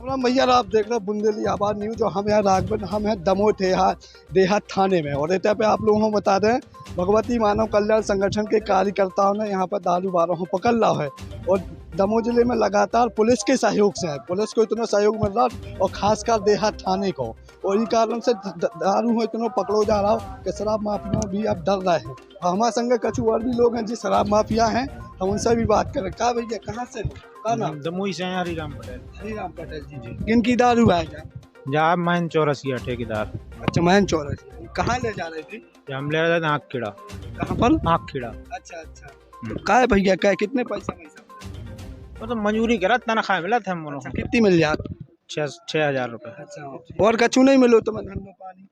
राम भैया, आप देख रहे हैं बुंदेली आबाद न्यूज और हम यहाँ रागवन, हम हैं दमोह देहात थाने में। और इतना पे आप लोगों को बता दें, भगवती मानव कल्याण संगठन के कार्यकर्ताओं ने यहाँ पर दारू बारों पकड़ ला है। और दमोह जिले में लगातार पुलिस के सहयोग से है, पुलिस को इतना सहयोग मिल रहा और खासकर देहात थाने को। और इस कारण से दारू हो इतना पकड़ो जा रहा हो कि शराब माफिया भी अब डर रहे हैं। और हमारे संग कछु और भी लोग हैं जो शराब माफिया हैं, हम उनसे भी बात करें। क्या भैया, कहाँ से का नाम? दमोही से हैं हरिराम पटेल। हरिराम पटेल जी। जी, इनकी दारू है जहाँ मैन चौरसिया ठेकेदार। अच्छा, मैन चौरसिया। कहाँ ले जा रहे थे? हम ले रहे थे आँख खिड़ा। कहाँ पर? आँख खिड़ा। अच्छा अच्छा। तो का है भैया, क्या कितने पैसा वो तो मंजूरी करा, तनख्वाह मिला था हम। अच्छा, कितनी मिल जाती? 6,000 रुपए। अच्छा, और कछु नहीं मिलो तो धंधा पानी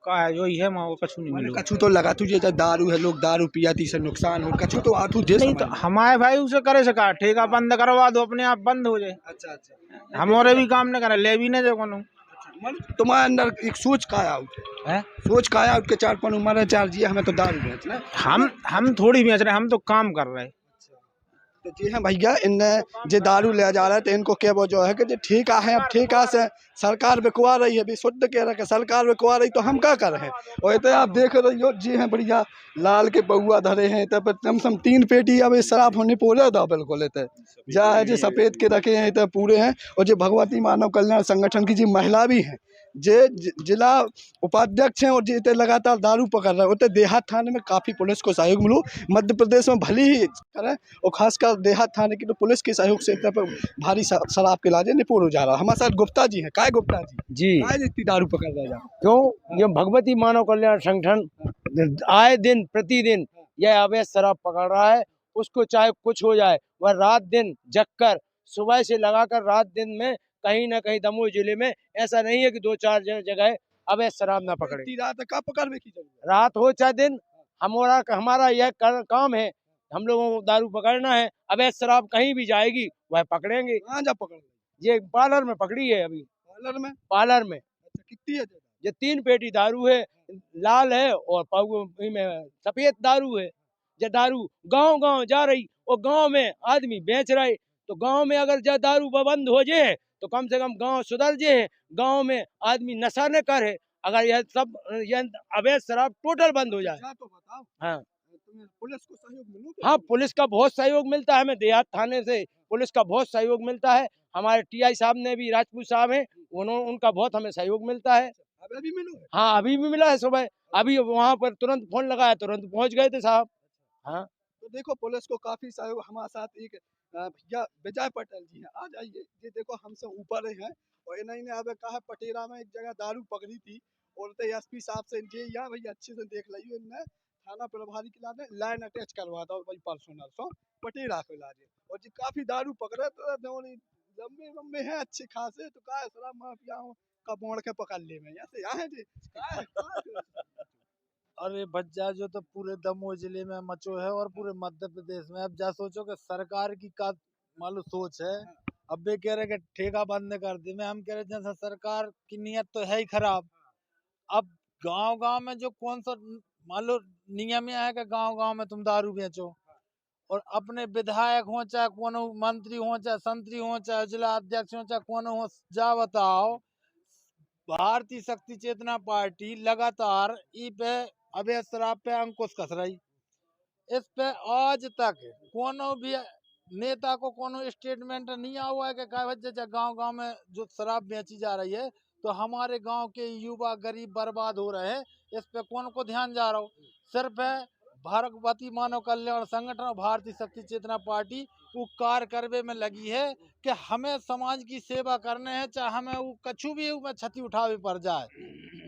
का है जो है वो कछु नहीं मिलो। कछु तो लगा तुझे जब दारू है, लोग दारू पिया थी से नुकसान हो, कछु तो आठू दे नहीं तो हमारे भाई उसे करे सका, ठेका बंद करवा दो, अपने आप बंद हो जाए। अच्छा अच्छा। हमारे भी काम नहीं करे, ले भी नहीं देखो। तुम्हारे अंदर एक सोच का आउट है, सोच का आउट के 4-5 उम्र चार जी हमें तो दारू बेचना। हम थोड़ी बेच रहे, हम तो काम कर रहे हैं। तो जी हाँ भैया, इनने जो दारू ले जा रहा है तो इनको क्या वो जो है कि ठेका है, अब ठेका से सरकार बिकवा रही है, भी शुद्ध कह रहा है सरकार बिकवा रही, तो हम क्या कर रहे हैं। और इतने आप देख रहे हो जी हैं, बढ़िया लाल के बहुआ धरे हैं, तब कम से कम 3 पेटी अब इस शराब होने पोले था बिल्कुल। इतने जा है जो सफ़ेद के रखे हैं, इतने पूरे हैं। और जो भगवती मानव कल्याण संगठन की जी महिला भी हैं, जे जिला उपाध्यक्ष हैं, और जितने लगातार दारू पकड़ रहे हैं। उतने देहात थाने में काफ़ी पुलिस को सहयोग मिलो। मध्य प्रदेश में भले ही करें, और खासकर देहात थाने की तो पुलिस के सहयोग से इतने पर भारी शराब के इलाज निपुण हो जा रहा है। हमारे साथ गुप्ता जी हैं। काय गुप्ता जी इतनी दारू पकड़ रहे हैं? क्यों, ये भगवती मानव कल्याण संगठन आए दिन प्रतिदिन यह अवैध शराब पकड़ रहा है। उसको चाहे कुछ हो जाए, वह रात दिन जगकर सुबह से लगाकर रात दिन में कहीं ना कहीं दमोह जिले में ऐसा नहीं है कि 2-4 जगह अवैध शराब ना पकड़े। रात का पकड़ने की जरूरत, रात हो चाहे दिन, हमारा यह काम है। हम लोगों को दारू पकड़ना है, अवैध शराब कहीं भी जाएगी वह पकड़ेंगे। कहाँ जा पकड़? ये पार्लर में पकड़ी है अभी। पार्लर में। अच्छा, कितनी है? ये 3 पेटी दारू है, लाल है और में सफेद दारू है। ये दारू गांव जा रही और गांव में आदमी बेच रहे। तो गांव में अगर जो दारू बंद हो जाए तो कम से कम गांव सुधर जाए, गांव में आदमी नशा न करे। अगर यह अवैध शराब टोटल बंद हो जाए तो बताओ। हाँ, पुलिस को सहयोग मिलो? हाँ, पुलिस का बहुत सहयोग मिलता है। हमें देहात थाने से पुलिस का बहुत सहयोग मिलता है। हमारे टीआई साहब ने भी, राजपूत साहब हैं, उनका बहुत हमें सहयोग मिलता है। अभी मिलो? हाँ, अभी भी मिला है सुबह। अभी वहाँ पर तुरंत फोन लगाया, तुरंत पहुँच गए थे साहब। हाँ, तो देखो पुलिस को काफी सहयोग। हमारे साथ एक भैया विजय पटेल जी हैं, आ जाइए। ये देखो हमसे ऊपर हैं, और इन्हीं ने अब कहा पटेरा में एक जगह दारू पकड़ी थी, और एसपी साहब से ये या भैया अच्छे से देख लियो, इनने थाना प्रभारी के लाने लाइन अटैच करवा दो भाई, पर्सनल सो पटेरा को लाजे। और जी काफी दारू पकड़े तो लंबे हैं अच्छे खासे, तो का शराब माफियाओं का बोड़ के पकड़ ले में ऐसे यहाँ जी। अरे बच्चा, जो तो पूरे दमोह जिले में मचो है और पूरे मध्य प्रदेश में। अब जा सोचो कि सरकार की का मालूम सोच है। अब वे कह रहे कि ठेका बंद कर दी, में हम कह रहे जैसा सरकार की नीयत तो है ही खराब। अब गांव में जो कौन सा मालूम नियम है कि गांव में तुम दारू बेचो, और अपने विधायक हो चाहे कोनो मंत्री हो चाहे संतरी हो चाहे जिला अध्यक्ष हो चाहे कोनो हो, जा बताओ भारतीय शक्ति चेतना पार्टी लगातार ई पे अवैध शराब पे अंकुश कस रही। इस पे आज तक कोनो भी नेता को कोनो स्टेटमेंट नहीं आया हुआ है कि गांव में जो शराब बेची जा रही है तो हमारे गांव के युवा गरीब बर्बाद हो रहे हैं। इस पे कौन को ध्यान जा रहा हो? सिर्फ भगवती मानव कल्याण संगठन और भारतीय शक्ति चेतना पार्टी वो कार्य करवे में लगी है कि हमें समाज की सेवा करने हैं, चाहे हमें वो कछु भी क्षति उठावे पड़ जाए,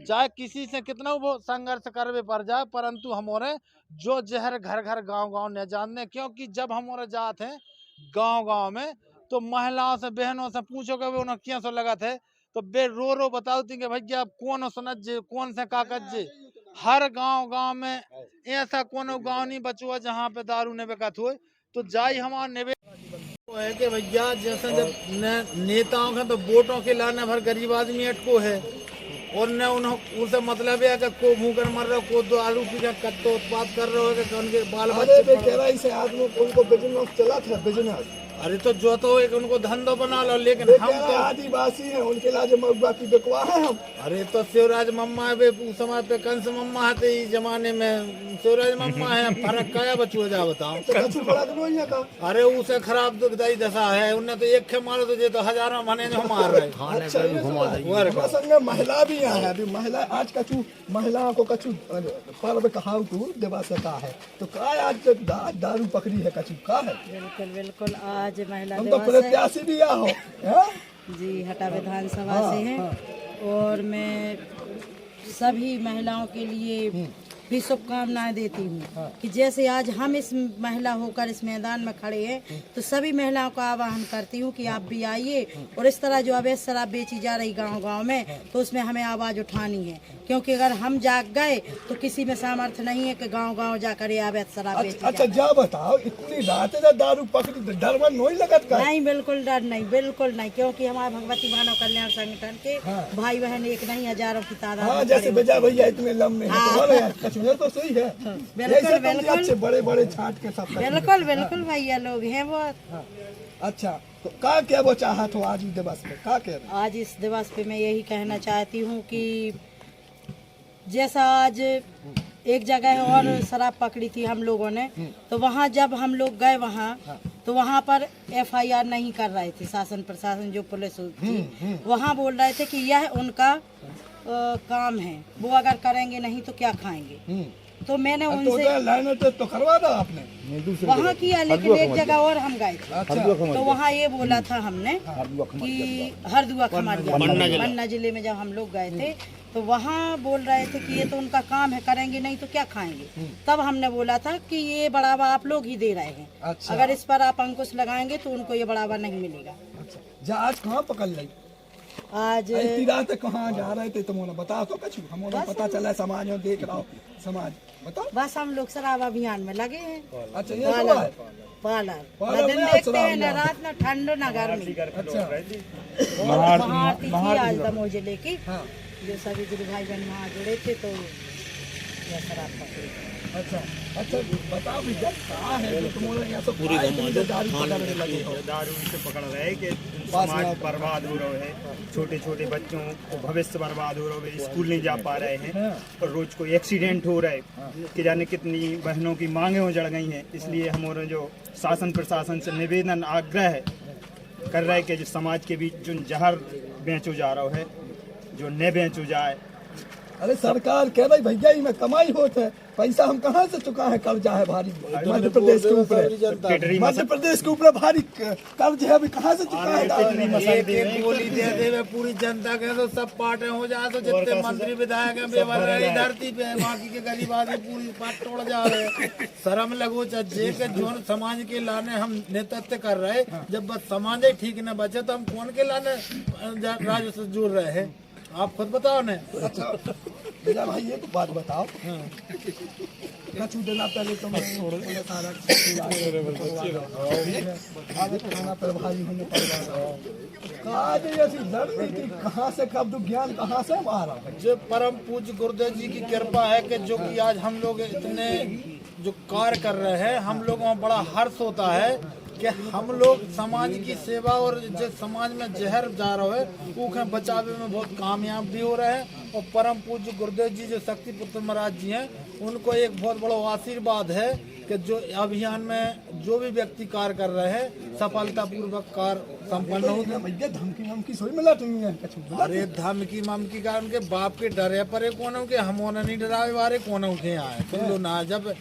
चाहे किसी से कितना वो संघर्ष करवे पड़ जाए, परंतु हमारे जो जहर घर गांव न जानने। क्योंकि जब हमारे जाते हैं गांव में तो महिलाओं से बहनों से पूछो कि उन्हें क्यों से लगा थे, तो बे रो बताती कि भैया आप कौन समझ जे, कौन से कागज जे। हर गांव में ऐसा कोनो गांव नहीं बचुआ जहाँ पे दारू ने बिकत हो। तो जाई हमारा निवेदन है कि भैया जैसे जब नेताओं का तो वोटों के लाने भर गरीब आदमी अटको है, और न उनसे मतलब है कि को मुँह कर मर रहे हो, को दारू पी कर कत्तो उत्पाद कर रहे हो कि उनके बाल बच्चे आदमी उनको बिजनेस चला था, बिजनेस अरे तो जो तो एक उनको धंधो बना लो, लेकिन हम तो आदिवासी हैं, उनके लाज मऊआ की बेकुआ है हम। अरे तो शिवराज मम्मा है उस समय पे कंस मम्मा है, इस जमाने में शिवराज मम्मा है, फर्क क्या है बच्चों जा बताओ। तो कछु बड़ा तो नहीं है का। अरे उसे खराब दुखदाई दशा है, उन्हें तो एक खे मारो तो ये तो हजारों मने जो मार रहे। अच्छा, हमारे संग महिला भी यहाँ है। अभी महिला आज कछु महिलाओं को कछु पर्व कहाऊ तू देवा सका है, तो का आज दारू पकड़ी है कछु का है। बिल्कुल बिल्कुल, आज महिला हम तो दिवस है प्रत्याशी भी हो जी, हटा विधानसभा से हैं और मैं सभी महिलाओं के लिए भी शुभकामनाएं देती हूँ कि जैसे आज हम इस महिला होकर इस मैदान में खड़े हैं, तो सभी महिलाओं का आह्वान करती हूँ कि आप भी आइए और इस तरह जो अवैध शराब बेची जा रही गांव-गांव में, तो उसमें हमें आवाज़ उठानी है, क्योंकि अगर हम जाग गए तो किसी में सामर्थ्य नहीं है कि गांव-गांव जाकर ये अवैध शराब बेची अच्छा जा बताओ, इतनी रात दारू पकड़ी डर मन नहीं लगत का। नहीं, बिल्कुल डर नहीं, बिल्कुल नहीं, क्योंकि हमारे भगवती मानव कल्याण संगठन के भाई बहन एक नहीं हजारों की तादाद में जैसे बेजा भैया इतने लंबे हैं तो सही है। बिल्कुल बिल्कुल, बड़े बड़े छाट के सब बिल्कुल बिल्कुल भैया लोग हैं वो। अच्छा, तो का क्या वो चाहा तो आज दिवस पे का कह रहे? आज इस दिवस पे मैं यही कहना चाहती हूँ कि जैसा आज एक जगह और शराब पकड़ी थी हम लोगों ने, तो वहाँ जब हम लोग गए वहाँ, तो वहाँ पर FIR नहीं कर रहे थे शासन प्रशासन जो पुलिस थी, वहाँ बोल रहे थे कि यह उनका काम है, वो अगर करेंगे नहीं तो क्या खाएंगे। तो मैंने उनसे लाइन तो करवा दो आपने वहाँ किया, लेकिन एक जगह और हम गए थे, तो वहाँ ये बोला था हमने कि हरदुआ खमारिया पन्ना जिले में जब हम लोग गए थे, तो वहाँ बोल रहे थे कि ये तो उनका काम है, करेंगे नहीं तो क्या खाएंगे। तब हमने बोला था कि ये बढ़ावा आप लोग ही दे रहे हैं, अगर इस पर आप अंकुश लगाएंगे तो उनको ये बढ़ावा नहीं मिलेगा। जा आज कहाँ पकड़ ली? आज रात कहाँ जा रहे थे तुम बताओ तो कछु हम पता चला समाज में देख रहा हो समाज बताओ। बस हम लोग शराब अभियान में लगे हैं। अच्छा, ये सब है पार्लर न दिन देखते हैं, न रात, न ठंड, न गर्मी। अच्छा, महाआरती थी आज दमोह जिले की, जो सभी गुरु भाई बहन वहाँ जुड़े थे, तो यह शराब पकड़ी। अच्छा अच्छा, बताओ भैया कहाँ है जो तुम्हारे यहाँ सब पूरी दारू पकड़ने लगे हो? दारू से पकड़ रहे हैं कि समाज बर्बाद हो रहे हैं, छोटे छोटे बच्चों को भविष्य बर्बाद हो रहे हैं, स्कूल नहीं जा पा रहे हैं और रोज कोई एक्सीडेंट हो रहा है, कि जाने कितनी बहनों की मांगें उजड़ गई हैं। इसलिए हमारा जो शासन प्रशासन से निवेदन आग्रह कर रहा है कि जो समाज के बीच जो जहर बेचो जा रहा है, जो न बेचो जाए। अरे सरकार कह रही भैया ही में कमाई होता है, पैसा हम कहाँ से चुका है, कर्जा है भारी मध्य प्रदेश के ऊपर, मध्य प्रदेश के ऊपर भारी कर्ज है, अभी कहाँ से चुका है। एक गोली दे दे पूरी जनता के तो सब पार्टे हो जाए, तो जितने मंत्री विधायक हैं बेवर धरती पे, बाकी के गरीब आदमी पूरी पार्ट तोड़ जा रहे। शर्म लगो चज्जे के जो समाज के लाने हम नेतृत्व कर रहे, जब बस समाज ही ठीक न बचे तो हम कौन के लाने राज्य से जुड़ रहे हैं, आप खुद बताओ ने। अच्छा भैया भाई ये तो बात बताओ, कछु देना पहले तो मैं सारा खाना पर भाई होने पड़ेगा। आज ऐसी रणनीति कहाँ से, कब ज्ञान कहाँ से आ रहा है? जो परम पूज्य गुरुदेव जी की कृपा है कि जो कि आज हम लोग इतने जो कार्य कर रहे हैं, हम लोगों को बड़ा हर्ष होता है कि हम लोग समाज की सेवा और जो समाज में जहर जा रहा है उसे बचावे में बहुत कामयाब भी हो रहे हैं। और परम पूज्य गुरुदेव जी जो शक्ति पुत्र महाराज जी हैं, उनको एक बहुत बड़ा आशीर्वाद है कि जो अभियान में जो भी व्यक्ति कार्य कर रहे हैं सफलतापूर्वक कार्य संपन्न हो गया। भैया धमकी धमकी सोई मिला तुम्हें? अरे धमकी ममकी का उनके बाप के डरे परे कौन के, हम नहीं डरावे वाले कौन के आए सुन लो ना। जब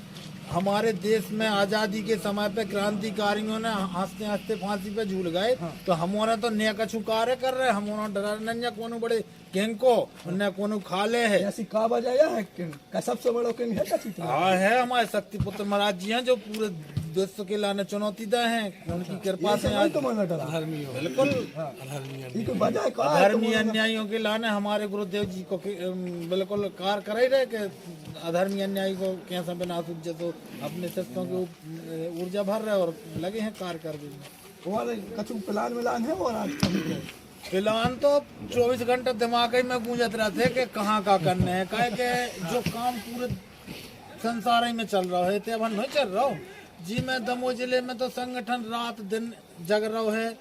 हमारे देश में आज़ादी के समय पे क्रांतिकारियों ने हंसते हंसते फांसी पे झूल गए, तो हमारा तो नया कछु कार्य कर रहे, हमारा डरा नहीं कोनो बड़े किंग को न कोनो खाले है। ऐसी का वजह है कि सबसे बड़ा किंग है कछु? हाँ है, हमारे शक्ति पुत्र महाराज जी हैं जो पूरे विश्व के लाने चुनौती दे हैं, उनकी कृपा से आज बिल्कुल अधर्मी अन्यायियों के लाने हमारे गुरुदेव जी को बिल्कुल कार्य कर ही रहे कि अधर्मी अन्यायी को कैसा बिना सूझे तो अपने शस्त्रों की ऊर्जा भर रहे और लगे हैं कार्य कर देने। कछु प्लान मिलान है और आज प्लान तो 24 घंटे दिमाग में गूंजत रहते कि कहाँ का करने हैं, कहे कि जो काम पूरे संसार में चल रहा है तो अब नहीं चल रहा हो जी। मैं दमोह जिले में तो संगठन रात दिन जग रहो है,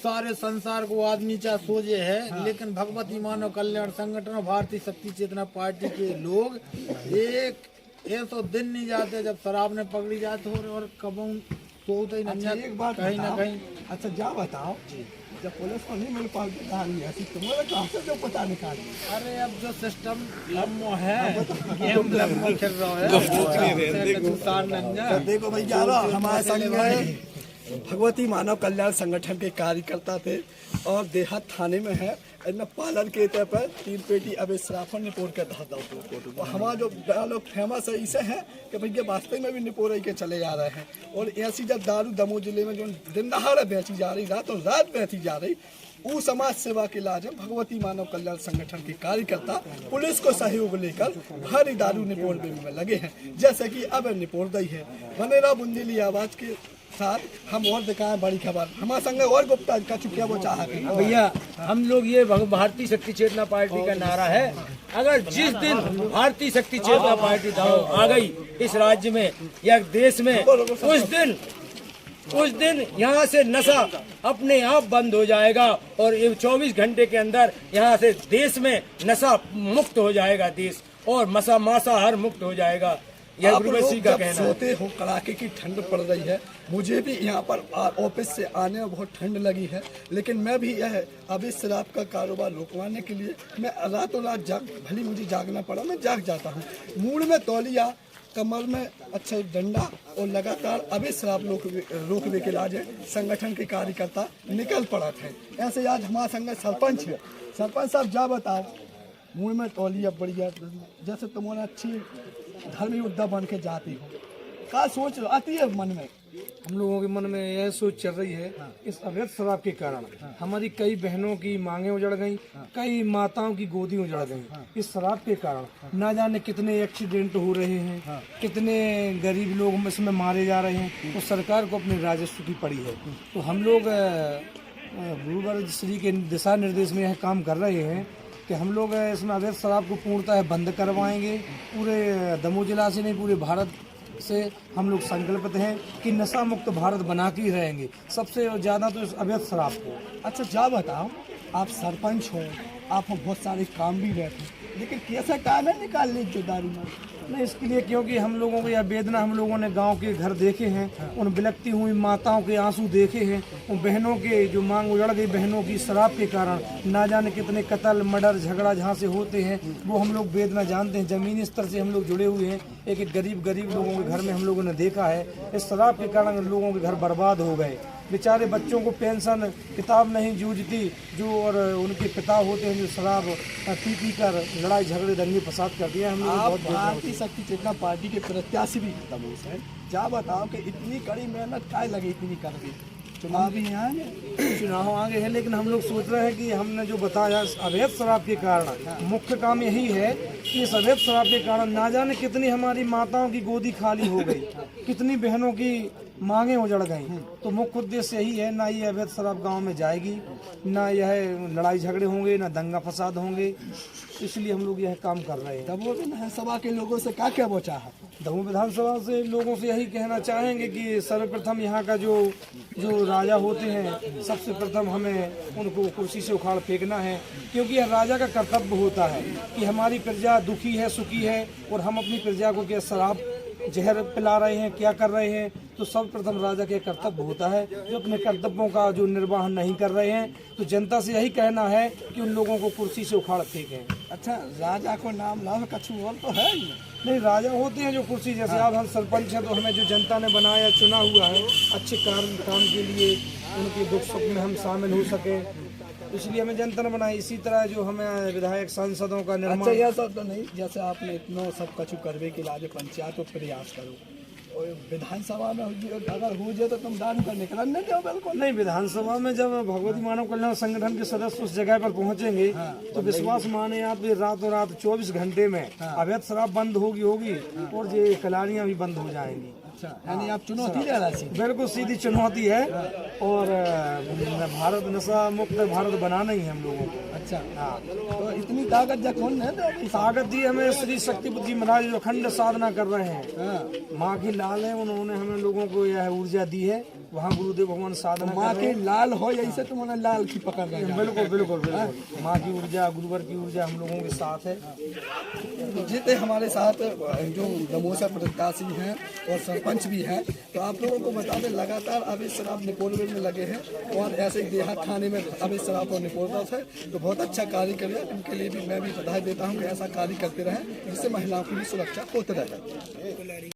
सारे संसार को आदमी चाहे सोचे है, लेकिन भगवती मानव कल्याण संगठन और भारतीय शक्ति चेतना पार्टी के लोग एक ऐसा दिन नहीं जाते जब शराब ने पकड़ी जाते हो और कबू सोते ही अच्छा, एक बात कहीं ना बताओ। कहीं। अच्छा जा बताओ, जब पुलिस को नहीं मिल पाती कहानी ऐसी, तुम्हारे कहाँ से जो पता निकाली? अरे अब जो सिस्टम लम्बो है, गेम लम्बो खेल रहा है, तो देखो भैया, हमारे संग में भगवती मानव कल्याण संगठन के कार्यकर्ता थे और देहात थाने में है, इनमें पालन के तौर पर 3 पेटी अब श्राफन निपोर के तहत तो हमारा जो डायलॉग फेमस है इसे है कि भैया वास्तव में भी निपोर के चले जा रहे हैं। और ऐसी जब दारू दमोह जिले में जो दिन दहाड़े बेची जा रही, रातों रात बेची जा रही, वो समाज सेवा के इलाज में भगवती मानव कल्याण संगठन के कार्यकर्ता पुलिस को सहयोग लेकर भारी दारू निपोर में लगे हैं। जैसे कि अब निपोर दई है बनेरा बुंदेली आवाज के साथ हम और दिखाएं बड़ी खबर। हमारे संग और गुप्ता का चुकिया वो चाहते भैया हम लोग ये भारतीय शक्ति चेतना पार्टी का नारा है, अगर जिस दिन भारतीय शक्ति चेतना पार्टी आ गई इस राज्य में या देश में, उस दिन यहाँ से नशा अपने आप बंद हो जाएगा और 24 घंटे के अंदर यहाँ से देश में नशा मुक्त हो जाएगा देश, और मांसाहार मुक्त हो जाएगा। यह आप लोग गुरुवंशी का जब कहना है। सोते हो, कड़ाके की ठंड पड़ रही है, मुझे भी यहाँ पर ऑफिस से आने में बहुत ठंड लगी है, लेकिन मैं भी यह अभी शराब का कारोबार रोकवाने के लिए मैं रातों रात भली मुझे जागना पड़ा, मैं जाग जाता हूँ। मूड में तौलिया, कमर में अच्छा डंडा और लगातार अभी शराब रोकने के इलाज संगठन के कार्यकर्ता निकल पड़ा थे। ऐसे आज हमारे संग सरपंच है। सरपंच साहब जा बताओ, मुँह में तौलिया बढ़िया, जैसे तुम्हारा अच्छी धर्मी योद्धा बन के जाती हो, क्या सोच आती है मन में? हम लोगों के मन में यह सोच चल रही है, इस अवैध शराब के कारण हमारी कई बहनों की मांगें उजड़ गईं, कई माताओं की गोदी उजड़ गईं। इस शराब के कारण ना जाने कितने एक्सीडेंट हो रहे हैं, कितने गरीब लोग इसमें मारे जा रहे हैं। तो सरकार को अपने राजस्व की पड़ी है। तो हम लोग गुरुवर श्री के दिशा निर्देश में यह काम कर रहे हैं कि हम लोग इसमें अवैध शराब को पूर्णतः बंद करवाएंगे। पूरे दमोह जिला से नहीं, पूरे भारत से हम लोग संकल्पित हैं कि नशा मुक्त भारत बना के ही रहेंगे, सबसे ज़्यादा तो इस अवैध शराब को। अच्छा जा बताओ, आप सरपंच हो, आप बहुत सारे काम भी रहते हैं, लेकिन कैसा काम है निकाल ली जो दारू में? नहीं, इसके लिए क्योंकि हम लोगों को यह वेदना, हम लोगों ने गांव के घर देखे हैं, उन बिलखती हुई माताओं के आंसू देखे हैं, उन बहनों के जो मांग उजड़ गई बहनों की शराब के कारण, ना जाने कितने कत्ल मर्डर झगड़ा जहाँ से होते हैं, वो हम लोग वेदना जानते हैं। ज़मीनी स्तर से हम लोग जुड़े हुए हैं, एक एक गरीब लोगों के घर में हम लोगों ने देखा है। इस शराब के कारण लोगों के घर बर्बाद हो गए, बेचारे बच्चों को पेंशन किताब नहीं जूझती, जो और उनके पिता होते हैं जो शराब पी कर लड़ाई झगड़े दंगे फसाद कर दिया। हम आप लोग भारतीय शक्ति चेतना पार्टी के प्रत्याशी भी दमोह से हैं। जा बताओ कि इतनी कड़ी मेहनत काय लगी, इतनी कर दी, चुनाव भी यहाँ चुनाव आगे है, लेकिन हम लोग सोच रहे हैं कि हमने जो बताया अवैध शराब के कारण मुख्य काम यही है कि इस अवैध शराब के कारण ना जाने कितनी हमारी माताओं की गोदी खाली हो गई, कितनी बहनों की मांगे उजड़ गई। तो मुख्य उद्देश्य यही है, ना ये अवैध शराब गांव में जाएगी, ना यह लड़ाई झगड़े होंगे, ना दंगा फसाद होंगे, इसलिए हम लोग यह काम कर रहे हैं। दमोह विधानसभा के लोगों से क्या बचा है? दमोह विधानसभा से लोगों से यही कहना चाहेंगे कि सर्वप्रथम यहाँ का जो राजा होते हैं, सबसे प्रथम हमें उनको कुर्सी से उखाड़ फेंकना है, क्योंकि यह राजा का कर्तव्य होता है कि हमारी प्रजा दुखी है, सुखी है, और हम अपनी प्रजा को क्या शराब जहर पिला रहे हैं, क्या कर रहे हैं। तो सर्वप्रथम राजा के कर्तव्य होता है, जो अपने कर्तव्यों का जो निर्वाह नहीं कर रहे हैं, तो जनता से यही कहना है कि उन लोगों को कुर्सी से उखाड़ फेंकें। अच्छा, राजा को नाम लाभ कछु और तो है नहीं, राजा होते हैं जो कुर्सी, जैसे आप हम सरपंच हैं तो हमें जो जनता ने बनाया चुना हुआ है अच्छे काम के लिए, उनके दुख सुख में हम शामिल हो सके, इसलिए हमें जनता ने बनाई। इसी तरह जो हमें विधायक सांसदों का निर्माण। अच्छा, यह सब तो नहीं, जैसे आपने इतना सब कछु करवे के इलाज पंचायत को प्रयास करो, और विधानसभा में अगर हो जाए तो तुम दारू का निकलन नहीं दो? बिल्कुल नहीं, विधानसभा में जब भगवती मानव कल्याण संगठन के सदस्य उस जगह पर पहुंचेंगे तो विश्वास माने आप, रातों रात 24 घंटे में अवैध शराब बंद होगी और ये कलारियां भी बंद हो जाएंगी। अच्छा, यानी आप चुनौती दे रहे हैं? बिल्कुल सीधी चुनौती है, और भारत नशा मुक्त भारत बनाना ही है हम लोगों को। अच्छा, हाँ, तो इतनी ताकत जब कौन है? ताकत दी हमें श्री शक्तिपति जी महाराज जो अखंड साधना कर रहे हैं, माँ की लाल है, उन्होंने हमें लोगों को यह ऊर्जा दी है वहाँ गुरुदेव भगवान साधना माँ कर के रहे हैं। लाल हो ऐसे तो मैंने लाल की पकड़ रहे हैं। बिल्कुल बिल्कुल बिल्कुल, माँ की ऊर्जा, गुरुवर की ऊर्जा हम लोगों के साथ है। जितने हमारे साथ जो दमोह प्रत्याशी हैं और सरपंच भी हैं, तो आप लोगों को बता दें लगातार अवैध शराब निपोलने में लगे हैं और ऐसे देहात थाने में अवैध शराब और निपोलता है, तो बहुत अच्छा कार्य करें। उनके लिए भी मैं भी बधाई देता हूँ कि ऐसा कार्य करते रहें जिससे महिलाओं की भी सुरक्षा होती रहे।